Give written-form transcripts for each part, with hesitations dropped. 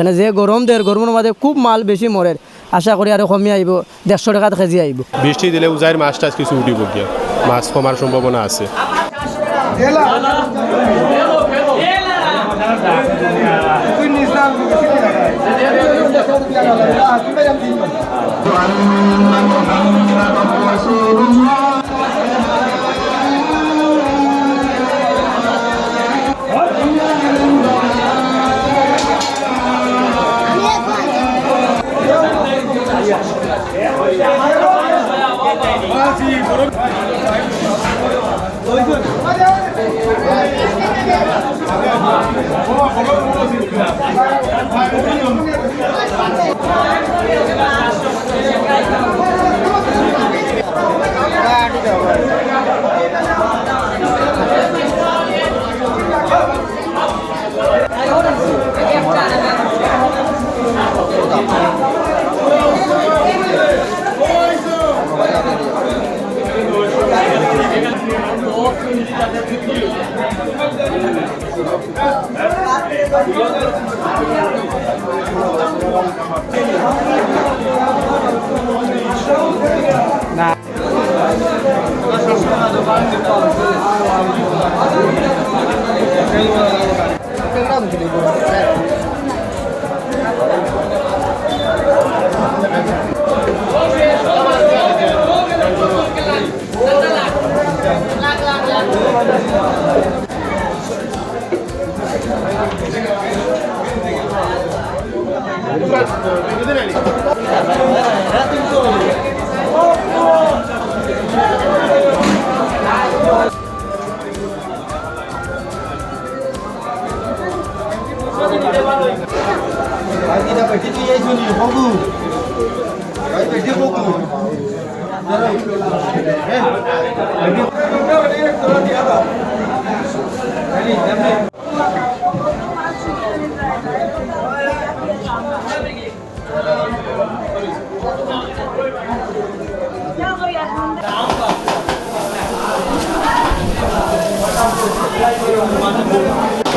এখানে যে গরম দেয় গরমের মাঝে খুব মাল বেশি মরে আশা করি আরও কমে আইব 150 টাকা কেজি আইব। বৃষ্টি দিলে উজাইর মাছ টাছ কিছু উঠিব গিয়া মাছ কমার সম্ভাবনা আছে।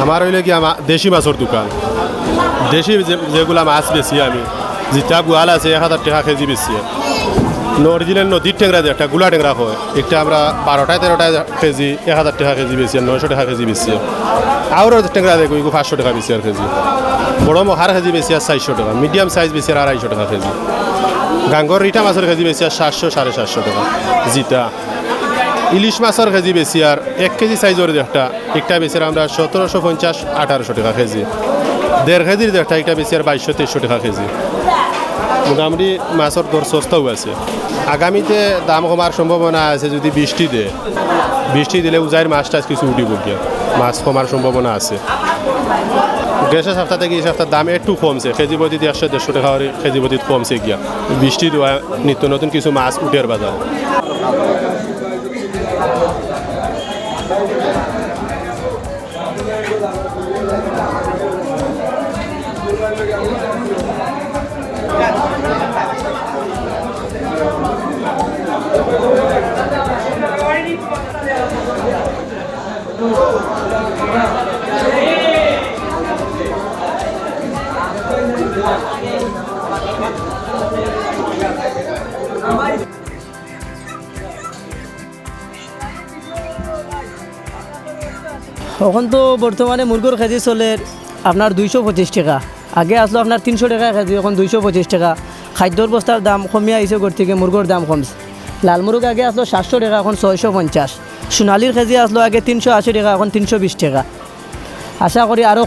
আমার হইলে কি দেশি মাছের দোকান, দেশি যেগুলা মাছ বেশি আমি যেটা গোয়াল আছে 1000 টাকা কেজি বেশি। অরিজিনাল নদীর ট্যাংরা যে একটা গুলা ট্যাংরা হয় একটা আমরা 12টায় 13টায় কেজি 1000 টাকা কেজি বেশি 900 টাকা কেজি বেশি। আর ট্যাংরা দেখো 500 টাকা বেশি আর কেজি। বড় মহার কেজি বেশি আর 400 টাকা, মিডিয়াম সাইজ বেশি আর 250 টাকা কেজি। গাঙ্গর রিটা মাছের কেজি বেশি আর 700 750 টাকা যেটা। ইলিশ মাছের কেজি বেশি আর 1 কেজি সাইজের একটা বেশি আমরা 1750 1800 টাকা কেজি। 1.5 কেজির একটা বেশি আর 2200 2300 টাকা কেজি। মোটামুটি মাছের দর সস্তাও আছে। আগামীতে দাম কমার সম্ভাবনা আছে যদি বৃষ্টি দিলে উজাইর মাছ টাছ কিছু উঠিব গিয়া মাছ কমার সম্ভাবনা আছে। গ্যাসের সপ্তাহ থেকে এই সপ্তাহ দাম একটু কমছে, কেজি প্রতি 150-150 টাকা কেজি প্রতি কমছে গিয়া। বৃষ্টি দেওয়া নিত্য নতুন কিছু মাছ উঠের বাজার। এখন তো বর্তমানে মুরগোর কেজি চলে আপনার 225 টাকা। আগে আসলো আপনার 300 টাকা কেজি, এখন 225 টাকা। খাদ্যর বস্তার দাম কমিয়ে আইসে ঘর থেকে, মুরগোর দাম কমছে। লাল মুরগ আগে আসলো 700 টাকা, এখন 650। সোনালির কেজি আসলো আগে 380 টাকা, এখন 320 টাকা। আশা করি আরও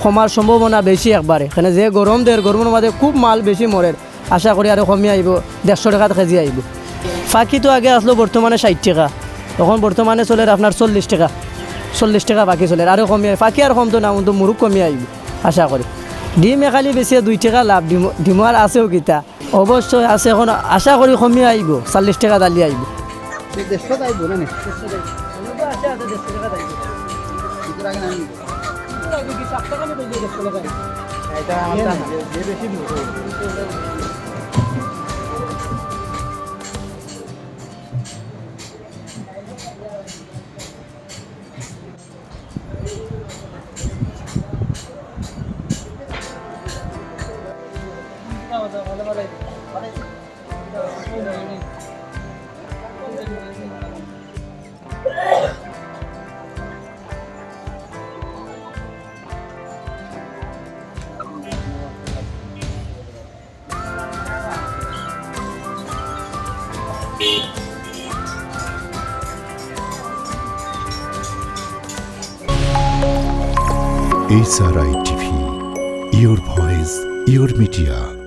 কমার সম্ভাবনা বেশি একবারে। এখানে যে গরম দেয় গরমের মাঝে খুব মাল বেশি মরে আশা করি আরও কমে আইব, 150 টাকা কেজি আইব। ফাঁকি তো আগে আসলো বর্তমানে 60 টাকা, এখন বর্তমানে চলে আপনার 40 টাকা। 40 টাকা বাকি চলে আরও কমিয়ে, ফাঁকি আর কমতো না, কিন্তু মুরগ কমিয়ে আইব আশা করি। ডিম এখালি বেশি 2 টাকা লাভ, ডিম আর আছেও কিতা অবশ্যই আছে। এখন আশা করি কমিয়ে আইব, 40 টাকা দালি আইব। SRI TV, your voice, your media.